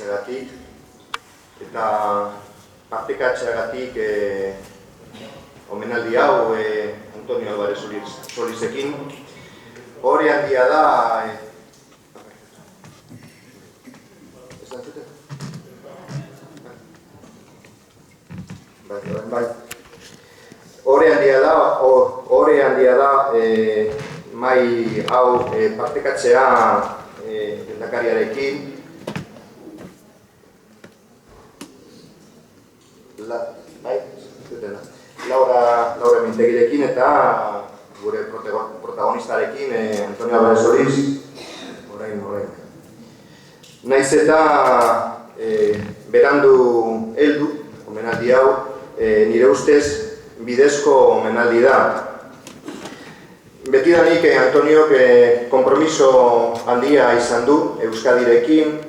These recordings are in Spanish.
etortzeagatik eta partekatzeagatik omenaldi hau Antonio Álvarez Solisekin. Hori handia da... Hori handia da mai hau partekatzea lehendakariarekin. Laura Mintegirekin eta gure protagonistarekin Antonio Álvarez Soliz. Orain. Naiz eta berandu heldu omenaldi hau, nire ustez bidezko omenaldi da. Betidanik Antoniok konpromiso handia izan du Euskadirekin,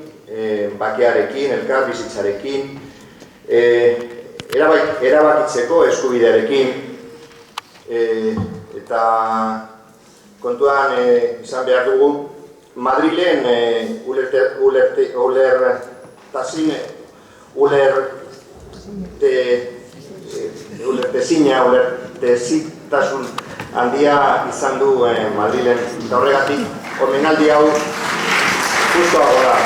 bakearekin, elkarbizitzarekin, erabakitzeko eskubidearekin, eta kontuan izan behar dugu Madrilen ulertezitasun handia izan du Madrilen, eta horregatik omenaldi hau justuago da.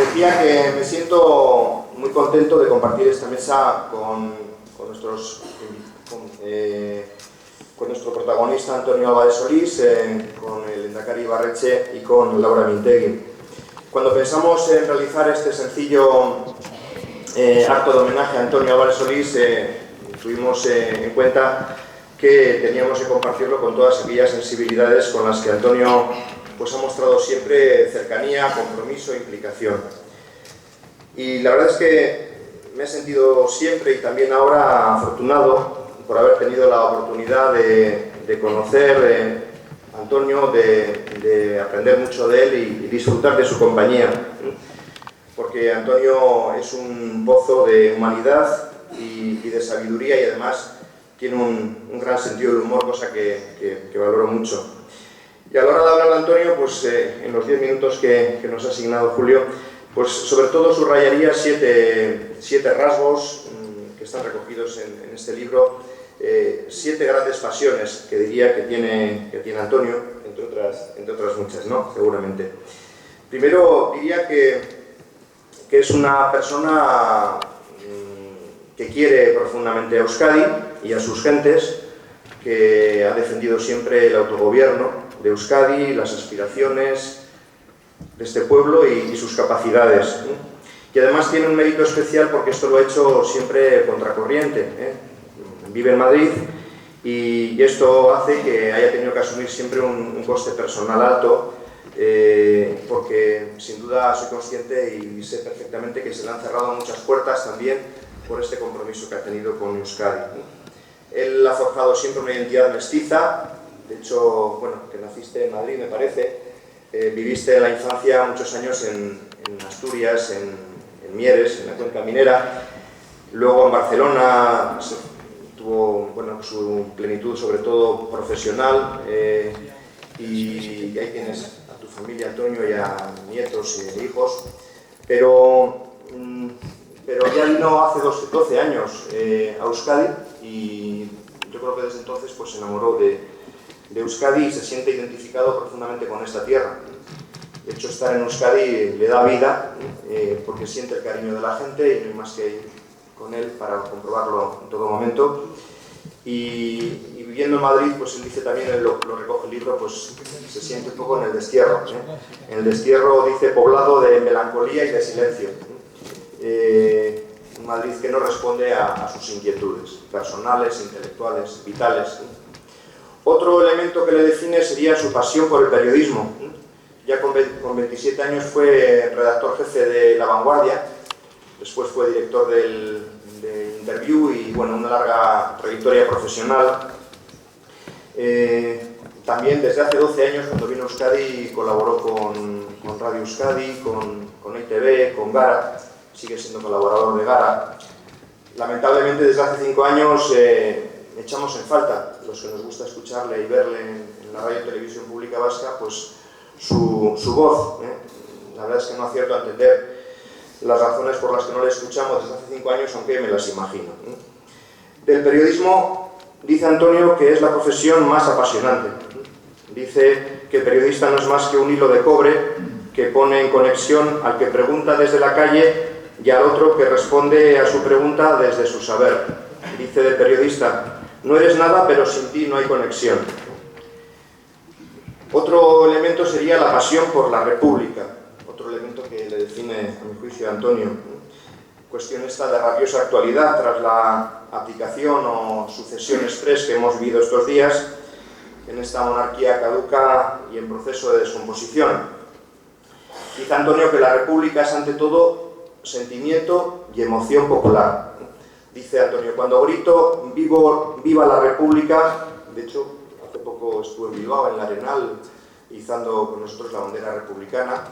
Decía que me siento muy contento de compartir esta mesa con nuestro protagonista Antonio Álvarez Soliz, con el lehendakari Ibarretxe y con Laura Mintegui. Cuando pensamos en realizar este sencillo acto de homenaje a Antonio Álvarez Soliz, tuvimos en cuenta que teníamos que compartirlo con todas aquellas sensibilidades con las que Antonio pues, ha mostrado siempre cercanía, compromiso e implicación. Y la verdad es que me he sentido siempre y también ahora afortunado por haber tenido la oportunidad de conocer a Antonio, de aprender mucho de él y disfrutar de su compañía. Porque Antonio es un pozo de humanidad y de sabiduría y además tiene un gran sentido del humor, cosa que valoro mucho. Y a la hora de hablar de Antonio, pues en los 10 minutos que nos ha asignado Julio, pues sobre todo subrayaría siete rasgos que están recogidos en este libro, 7 grandes pasiones que diría que tiene Antonio, entre otras muchas, ¿no? Seguramente. Primero diría que es una persona que quiere profundamente a Euskadi y a sus gentes, que ha defendido siempre el autogobierno de Euskadi, las aspiraciones de este pueblo y sus capacidades. Y además tiene un mérito especial porque esto lo ha hecho siempre contracorriente. Vive en Madrid y esto hace que haya tenido que asumir siempre un coste personal alto, porque sin duda soy consciente y sé perfectamente que se le han cerrado muchas puertas también por este compromiso que ha tenido con Euskadi. Él ha forjado siempre una identidad mestiza. De hecho, bueno, que naciste en Madrid, me parece, viviste la infancia muchos años en Asturias, en Mieres, en la cuenca minera, luego en Barcelona tuvo bueno, su plenitud sobre todo profesional, y ahí tienes a tu familia, Antonio, y a nietos y hijos, pero ya vino hace 12 años a Euskadi y yo creo que desde entonces pues, se enamoró de Euskadi y se siente identificado profundamente con esta tierra. De hecho, estar en Euskadi le da vida porque siente el cariño de la gente y no hay más que ir con él para comprobarlo en todo momento. Y viviendo en Madrid, pues él dice también, lo recoge el libro, pues se siente un poco en el destierro. En el destierro, dice, poblado de melancolía y de silencio. Un Madrid que no responde a sus inquietudes personales, intelectuales, vitales. Otro elemento que le define sería su pasión por el periodismo. Ya con 27 años fue redactor jefe de La Vanguardia, después fue director de Interview y bueno, una larga trayectoria profesional. También desde hace 12 años, cuando vino a Euskadi, colaboró con Radio Euskadi, con ITV, con Gara, sigue siendo colaborador de Gara. Lamentablemente desde hace 5 años echamos en falta, los que nos gusta escucharle y verle en la radio y televisión pública vasca, pues su voz. La verdad es que no acierto a entender las razones por las que no le escuchamos desde hace 5 años, aunque me las imagino. Del periodismo dice Antonio que es la profesión más apasionante. Dice que el periodista no es más que un hilo de cobre que pone en conexión al que pregunta desde la calle y al otro que responde a su pregunta desde su saber. Dice del periodista: no eres nada, pero sin ti no hay conexión. Otro elemento sería la pasión por la República, otro elemento que le define, a mi juicio, a Antonio. Cuestión esta de rabiosa actualidad tras la abdicación o sucesión express que hemos vivido estos días en esta monarquía caduca y en proceso de descomposición. Dice Antonio que la República es ante todo sentimiento y emoción popular. Dice Antonio: cuando grito viva la República, de hecho hace poco estuve en Bilbao, en el Arenal, izando con nosotros la bandera republicana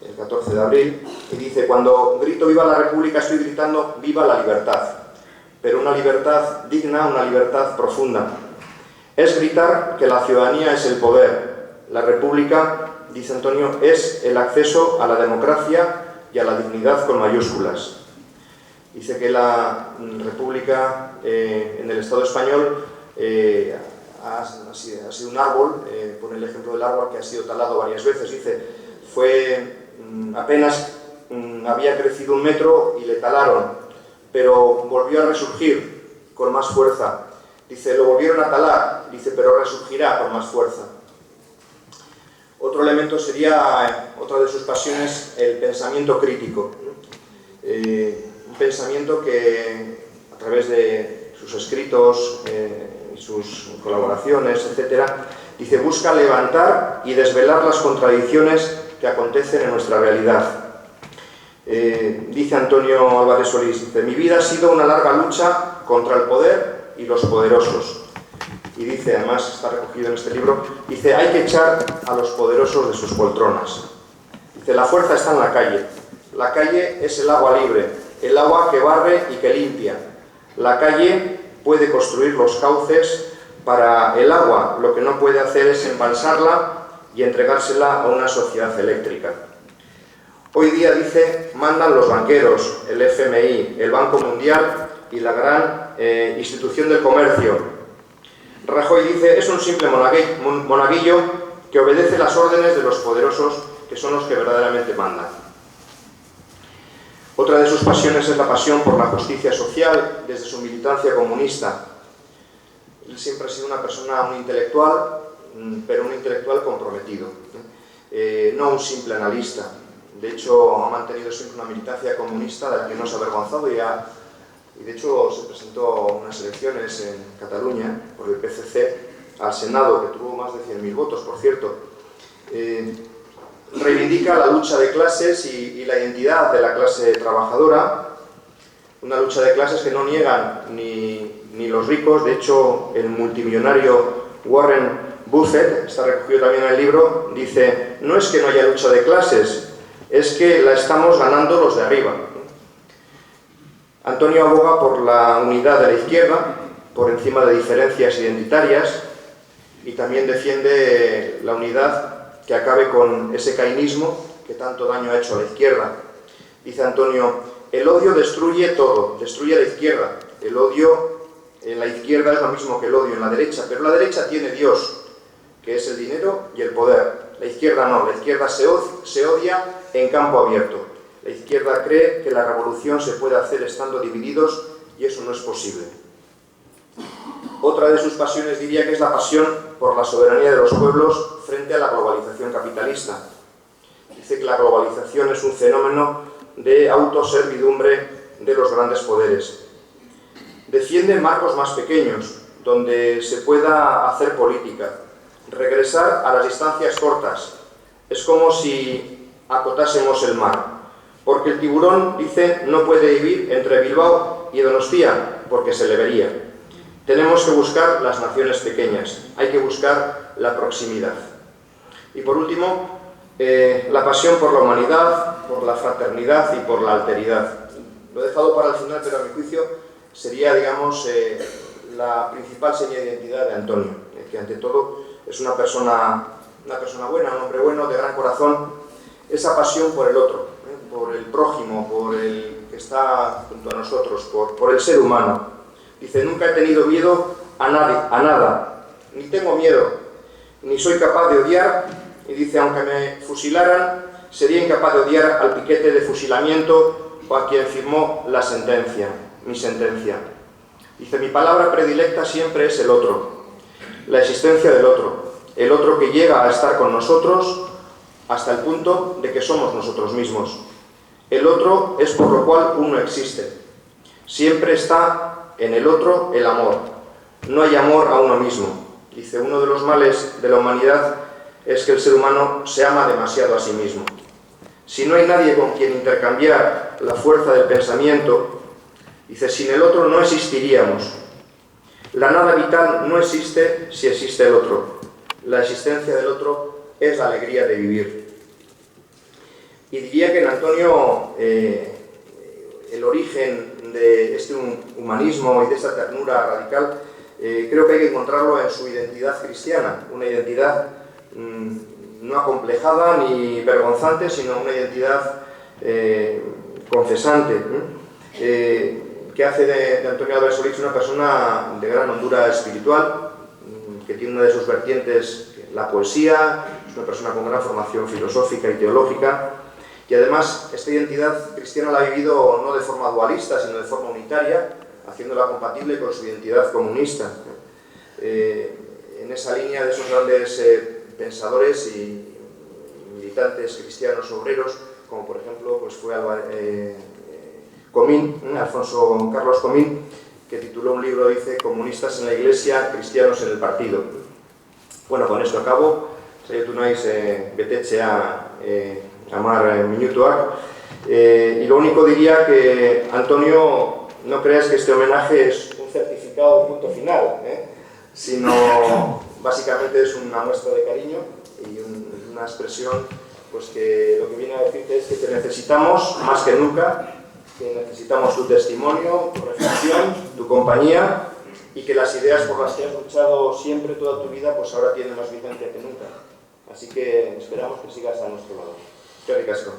el 14 de abril, y dice: cuando grito viva la República estoy gritando viva la libertad, pero una libertad digna, una libertad profunda. Es gritar que la ciudadanía es el poder. La República, dice Antonio, es el acceso a la democracia y a la dignidad con mayúsculas. Dice que la República en el Estado español ha sido un árbol, pone el ejemplo del árbol que ha sido talado varias veces. Dice, apenas había crecido 1 metro y le talaron, pero volvió a resurgir con más fuerza. Dice, lo volvieron a talar, dice, pero resurgirá con más fuerza. Otro elemento sería, otra de sus pasiones, el pensamiento crítico. Un pensamiento que, a través de sus escritos, sus colaboraciones, etc., dice, busca levantar y desvelar las contradicciones que acontecen en nuestra realidad. Dice Antonio Álvarez Solís, dice, mi vida ha sido una larga lucha contra el poder y los poderosos. Y dice, además está recogido en este libro, dice, hay que echar a los poderosos de sus poltronas. Dice, la fuerza está en la calle. La calle es el agua libre, el agua que barre y que limpia. La calle puede construir los cauces para el agua, lo que no puede hacer es embalsarla y entregársela a una sociedad eléctrica. Hoy día, dice, mandan los banqueros, el FMI, el Banco Mundial y la gran institución del comercio. Rajoy dice, es un simple monaguillo que obedece las órdenes de los poderosos, que son los que verdaderamente mandan. Otra de sus pasiones es la pasión por la justicia social desde su militancia comunista. Él siempre ha sido una persona, un intelectual, pero un intelectual comprometido, no un simple analista. De hecho, ha mantenido siempre una militancia comunista de la que no se ha avergonzado y de hecho se presentó a unas elecciones en Cataluña por el PCC al Senado, que tuvo más de 100.000 votos, por cierto. Reivindica la lucha de clases y la identidad de la clase trabajadora, una lucha de clases que no niegan ni los ricos. De hecho, el multimillonario Warren Buffett, está recogido también en el libro, dice, no es que no haya lucha de clases, es que la estamos ganando los de arriba. Antonio aboga por la unidad de la izquierda, por encima de diferencias identitarias, y también defiende la unidad que acabe con ese cainismo que tanto daño ha hecho a la izquierda. Dice Antonio, el odio destruye todo, destruye a la izquierda. El odio en la izquierda es lo mismo que el odio en la derecha, pero la derecha tiene Dios, que es el dinero y el poder. La izquierda no, la izquierda se odia en campo abierto. La izquierda cree que la revolución se puede hacer estando divididos y eso no es posible. Otra de sus pasiones diría que es la pasión por la soberanía de los pueblos frente a la globalización capitalista. Dice que la globalización es un fenómeno de autoservidumbre de los grandes poderes. Defiende marcos más pequeños, donde se pueda hacer política. Regresar a las distancias cortas. Es como si acotásemos el mar. Porque el tiburón, dice, no puede vivir entre Bilbao y Donostia, porque se le vería. Tenemos que buscar las naciones pequeñas, hay que buscar la proximidad. Y por último, la pasión por la humanidad, por la fraternidad y por la alteridad. Lo he dejado para el final, pero a mi juicio sería, digamos, la principal seña de identidad de Antonio, que ante todo es una persona una persona buena, un hombre bueno, de gran corazón, esa pasión por el otro, por el prójimo, por el que está junto a nosotros, por el ser humano. Dice, nunca he tenido miedo a nadie, a nada, ni tengo miedo, ni soy capaz de odiar, y dice, aunque me fusilaran, sería incapaz de odiar al piquete de fusilamiento o a quien firmó la sentencia, mi sentencia. Dice, mi palabra predilecta siempre es el otro, la existencia del otro, el otro que llega a estar con nosotros hasta el punto de que somos nosotros mismos. El otro es por lo cual uno existe. Siempre está en el otro el amor. No hay amor a uno mismo. Dice, uno de los males de la humanidad es que el ser humano se ama demasiado a sí mismo. Si no hay nadie con quien intercambiar la fuerza del pensamiento, dice, sin el otro no existiríamos. La nada vital no existe si existe el otro. La existencia del otro es la alegría de vivir. Y diría que en Antonio el origen de este humanismo y de esta ternura radical creo que hay que encontrarlo en su identidad cristiana, una identidad no acomplejada ni vergonzante, sino una identidad confesante, que hace de Antonio Álvarez Solís una persona de gran hondura espiritual, que tiene una de sus vertientes, la poesía, es una persona con gran formación filosófica y teológica, y además esta identidad cristiana la ha vivido no de forma dualista, sino de forma unitaria, haciéndola compatible con su identidad comunista. En esa línea de esos grandes pensadores y militantes cristianos obreros, como por ejemplo pues fue Comín, Alfonso Carlos Comín, que tituló un libro, dice, Comunistas en la Iglesia, cristianos en el partido. Bueno, con esto acabo. Saiatu naiz betetzea amar minutuak. Y lo único diría que, Antonio, no creas que este homenaje es un certificado de punto final, sino básicamente es una muestra de cariño y una expresión pues que lo que viene a decirte es que te necesitamos más que nunca, que necesitamos tu testimonio, tu reflexión, tu compañía, y que las ideas por las que has luchado siempre toda tu vida pues ahora tienen más vigencia que nunca. Así que esperamos que sigas a nuestro lado. Qué ricasco.